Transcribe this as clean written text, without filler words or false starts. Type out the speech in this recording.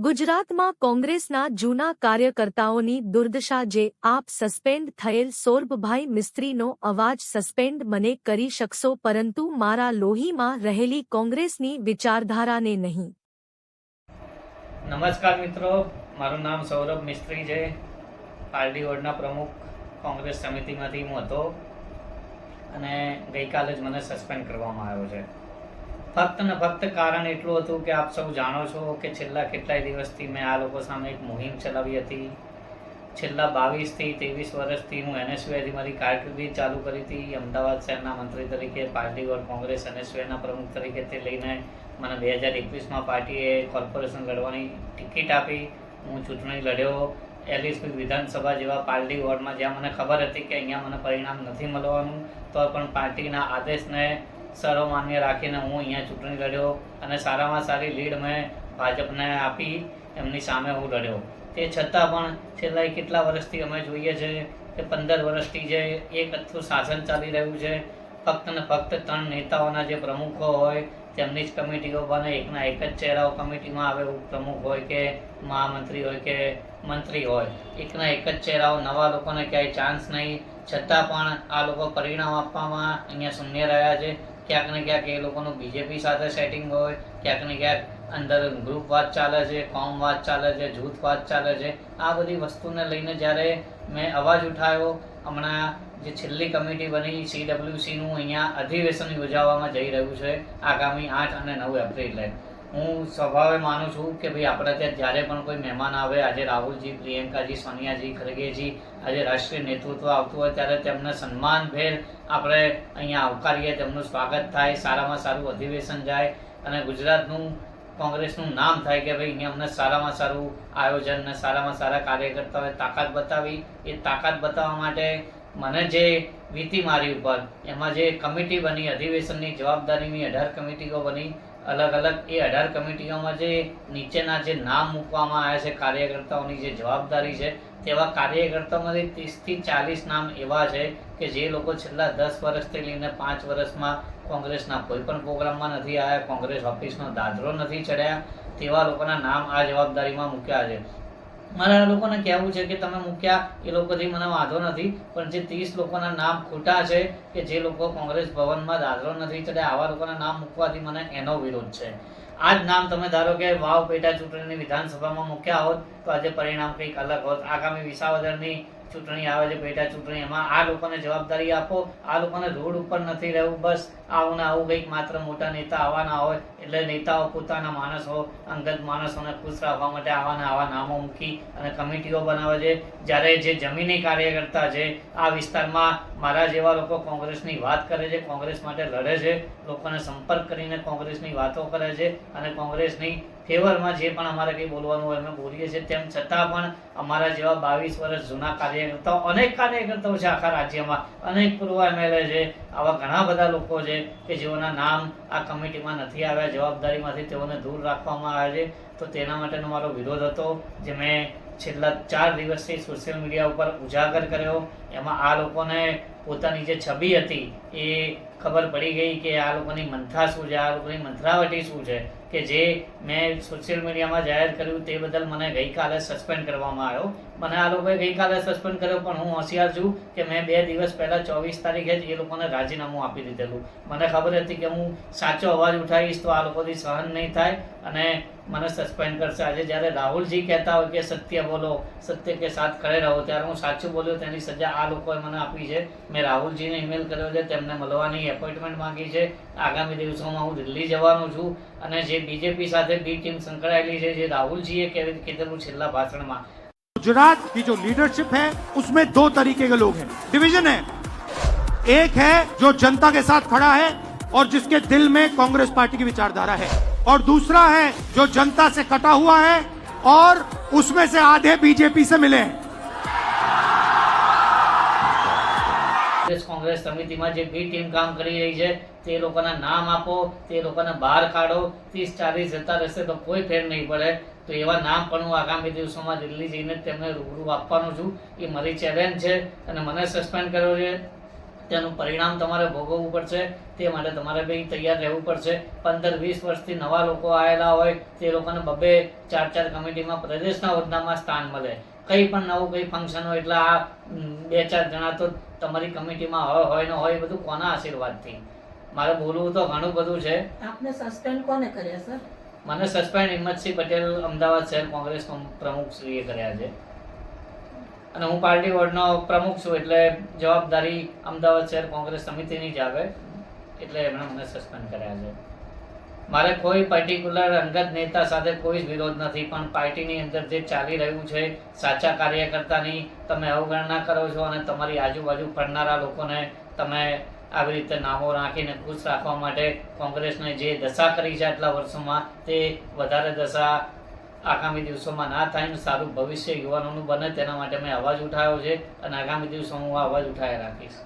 ગુજરાતમાં કોંગ્રેસના જૂના કાર્યકર્તાઓની દુર્દશા જે આપ સસ્પેન્ડ થયેલ સૌરભભાઈ મિસ્ત્રીનો અવાજ સસ્પેન્ડ મને કરી શકશો પરંતુ મારા લોહીમાં રહેલી કોંગ્રેસની વિચારધારાને નહીં। નમસ્કાર મિત્રો, મારું નામ સૌરભ મિસ્ત્રી છે। પાલડી વોર્ડના પ્રમુખ કોંગ્રેસ સમિતિમાંથી હું હતો અને ગઈકાલે જ મને સસ્પેન્ડ કરવામાં આવ્યો છે। ફક્ત ને ફક્ત કારણ એટલું હતું કે આપ સૌ જાણો છો કે છેલ્લા કેટલાય દિવસથી મેં આ લોકો સામે એક મુહિમ ચલાવી હતી। છેલ્લા 22 થી 23 વર્ષથી હું NSUથી મારી કારકિર્દી ચાલુ કરી હતી। અમદાવાદ શહેરના મંત્રી તરીકે પાલડી વોર્ડ કોંગ્રેસ NSUના પ્રમુખ તરીકે તે લઈને મને 2021માં પાર્ટીએ કોર્પોરેશન લડવાની ટિકિટ આપી। હું ચૂંટણી લડ્યો એલિસપી વિધાનસભા જેવા પાલડી વોર્ડમાં, જ્યાં મને ખબર હતી કે અહીંયા મને પરિણામ નથી મળવાનું, તો પણ પાર્ટીના આદેશને સર્વમાન્ય રાખીને હું અહીંયા ચૂંટણી લડ્યો અને સારામાં સારી લીડ મેં ભાજપને આપી, એમની સામે હું લડ્યો। તે છતાં પણ છેલ્લા કેટલા વર્ષથી અમે જોઈએ છે કે 15 વર્ષથી જે એક અથ્થું શાસન ચાલી રહ્યું છે। ફક્ત ને ફક્ત 3 નેતાઓના જે પ્રમુખો હોય તેમની જ કમિટીઓ બને, એકના એક જ ચહેરાઓ કમિટીમાં આવે, પ્રમુખ હોય કે મહામંત્રી હોય કે મંત્રી હોય, એકના એક જ ચહેરાઓ, નવા લોકોને ક્યાંય ચાન્સ નહીં। છતાં પણ આ લોકો પરિણામ આપવામાં અહીંયા શૂન્ય રહ્યા છે। ક્યાંક ને ક્યાંક એ લોકોનું બીજેપી સાથે સેટિંગ હોય, ક્યાંક ને ક્યાંક અંદર ગ્રુપ વાત ચાલે છે, કોમ વાત ચાલે છે, જૂથ વાત ચાલે છે। આ બધી વસ્તુને લઈને જ્યારે મેં અવાજ ઉઠાવ્યો, હમણાં જે છેલ્લી કમિટી બની CWCનું અહીંયા અધિવેશન યોજવામાં જઈ રહ્યું છે આગામી 8 અને 9 એપ્રિલે। હું સ્વભાવે માનું છું કે ભાઈ આપણે ત્યાં જ્યારે પણ કોઈ મહેમાન આવે, આજે રાહુલજી, પ્રિયંકાજી, સોનિયાજી, ખરગેજી, આજે રાષ્ટ્રીય નેતૃત્વ આવતું હોય ત્યારે તેમને સન્માનભેર આપણે અહીંયા આવકારીએ, તેમનું સ્વાગત થાય, સારામાં સારું અધિવેશન જાય અને ગુજરાતનું કોંગ્રેસનું નામ થાય કે ભાઈ અહીંયા અમને સારામાં સારું આયોજન ને સારામાં સારા કાર્યકર્તાઓએ તાકાત બતાવી। એ તાકાત બતાવવા માટે મને જે વીતી મારી ઉપર, એમાં જે કમિટી બની અધિવેશનની જવાબદારીની 18 કમિટીઓ બની અલગ અલગ, એ 18 કમિટીઓમાં જે નીચેના જે નામ મૂકવામાં આવ્યા છે કાર્યકર્તાઓની જે જવાબદારી છે, તેવા કાર્યકર્તાઓમાંથી 30 થી 40 નામ એવા છે કે જે લોકો છેલ્લા 10 વર્ષથી લઈને 5 વર્ષમાં કોંગ્રેસના કોઈ પણ પ્રોગ્રામમાં નથી આવ્યા, કોંગ્રેસ ઓફિસનો દાદરો નથી ચડ્યા, તેવા લોકોના નામ આ જવાબદારીમાં મૂક્યા છે। મારે આ લોકોને કહેવું છે કે તમે મૂક્યા એ લોકોથી મને વાંધો નથી, પણ જે 30 લોકોના નામ ખોટા છે કે જે લોકો કોંગ્રેસ ભવનમાં દાદરો નથી ચડ્યા, આવા લોકોના નામ મૂકવાથી મને એનો વિરોધ છે। આ જ નામ તમે ધારો કે વાવ પેટા ચૂંટણીની વિધાનસભામાં મૂક્યા હોત તો આજે પરિણામ કંઈક અલગ હોત। આગામી વિસાવદરની ચૂંટણી આવે છે, પેટા ચૂંટણી, એમાં આ લોકોને જવાબદારી આપો। આ લોકોને રોડ ઉપર નથી રહેવું, બસ આવું ને આવું કંઈક માત્ર મોટા નેતા આવવાના હોય એટલે નેતાઓ પોતાના માણસો, અંગત માણસોને ખુશ રાખવા માટે આવા નામો મૂકી અને કમિટીઓ બનાવે છે। જ્યારે જે જમીની કાર્યકર્તા છે આ વિસ્તારમાં, મારા જેવા લોકો કોંગ્રેસની વાત કરે છે, કોંગ્રેસ માટે લડે છે, લોકોને સંપર્ક કરીને કોંગ્રેસની વાતો કરે છે અને કોંગ્રેસની ફેવરમાં જે પણ અમારે કંઈ બોલવાનું હોય અમે બોલીએ છીએ, તેમ છતાં પણ અમારા જેવા 22 વર્ષ જૂના કાર્યકર્તાઓ, અનેક કાર્યકર્તાઓ છે આખા રાજ્યમાં, અનેક પૂર્વ MLA છે, આવા ઘણા બધા લોકો છે કે જેઓના નામ આ કમિટીમાં નથી આવ્યા, જવાબદારીમાંથી તેઓને દૂર રાખવામાં આવે છે। તો તેના માટેનો મારો વિરોધ હતો, જે મેં છેલ્લા 4 દિવસથી સોશિયલ મીડિયા ઉપર ઉજાગર કર્યો। એમાં આ લોકોને પોતાની જે છબી હતી એ ખબર પડી ગઈ કે આ લોકોની મંથા શું છે, આ લોકોની મંથરાવટી શું છે, કે જે મેં સોશિયલ મીડિયામાં જાહેર કર્યું તે બદલ મને ગઈકાલે સસ્પેન્ડ કરવામાં આવ્યો। મને આ લોકોએ ગઈકાલે સસ્પેન્ડ કર્યો, પણ હું હોશિયાર છું કે મેં 2 દિવસ પહેલાં 24 તારીખે જ એ લોકોને રાજીનામું આપી દીધેલું। મને ખબર હતી કે હું સાચો અવાજ ઉઠાવીશ તો આ લોકોથી સહન નહીં થાય અને મને સસ્પેન્ડ કરશે। આજે જ્યારે રાહુલજી કહેતા હોય કે સત્ય બોલો, સત્ય કે સાથ ખડે રહો, ત્યારે હું સાચું બોલ્યો, તેની સજા આ લોકોએ મને આપી છે। મેં રાહુલજીને ઈમેલ કર્યો છે, તેમને મળવાની એપોઇન્ટમેન્ટ માંગી છે। આગામી દિવસોમાં હું દિલ્હી જવાનું છું અને જે બીજેપી સાથે બી ટીમ સંકળાયેલી છે, જે રાहुलजीએ કીધેલું છેલ્લા ભાષણમાં, गुजरात की जो लीडरशिप है उसमें 2 तरीके के लोग हैं, डिवीजन है। एक है जो जनता के साथ खड़ा है और जिसके दिल में कांग्रेस पार्टी की विचारधारा है, और दूसरा है जो जनता से कटा हुआ है और उसमें से आधे बीजेपी से मिले हैं। કોંગ્રેસ સમિતિમાં જે બી ટીમ કામ કરી રહી છે તે લોકોના નામ આપો, તે લોકોને બહાર કાઢો। 30-40 જતા રહેશે તો કોઈ ફેર નહીં પડે। તો એવા નામ પણ હું આગામી દિવસોમાં દિલ્હી જઈને તેમને રૂબરૂ આપવાનું છું। એ મારી ચેલેન્જ છે અને મને સસ્પેન્ડ કર્યો છે તેનું પરિણામ તમારે ભોગવવું પડશે. તે માટે તમારે બી તૈયાર રહેવું પડશે. 15-20 વર્ષથી નવા લોકો આવેલા હોય તે લોકોને 2-4 કમિટીમાં પ્રદેશના હોદ્દામાં સ્થાન મળે. કંઈ પણ નવું કંઈ ફંક્શન હોય એટલે આ 2-4 જણા તો તમારી કમિટીમાં હોય ને હોય. બધું કોના આશીર્વાદથી? મારે બોલવું તો ઘણું બધું છે. આપને સસ્પેન્ડ કોને કર્યા સર? મને સસ્પેન્ડ હિંમતસિંહ પટેલ અમદાવાદ શહેર કોંગ્રેસ પ્રમુખશ્રીએ કર્યા છે અને હું પાર્ટી વોર્ડનો પ્રમુખ છું એટલે જવાબદારી અમદાવાદ શહેર કોંગ્રેસ સમિતિની જ આવે એટલે એમણે મને સસ્પેન્ડ કર્યા છે. મારે કોઈ પર્ટિક્યુલર અંગત નેતા સાથે કોઈ જ વિરોધ નથી, પણ પાર્ટીની અંદર જે ચાલી રહ્યું છે સાચા કાર્યકર્તાની તમે અવગણના કરો છો અને તમારી આજુબાજુ ફરનારા લોકોને તમે આવી રીતે નામો રાખીને ખુશ રાખવા માટે કોંગ્રેસને જે દશા કરી છે આટલા વર્ષોમાં તે વધારે દશા આગામી દિવસોમાં ના થાય ને સારું ભવિષ્ય યુવાનોનું બને તેના માટે મેં અવાજ ઉઠાવ્યો છે અને આગામી દિવસોમાં હું અવાજ ઉઠાવી રાખીશ.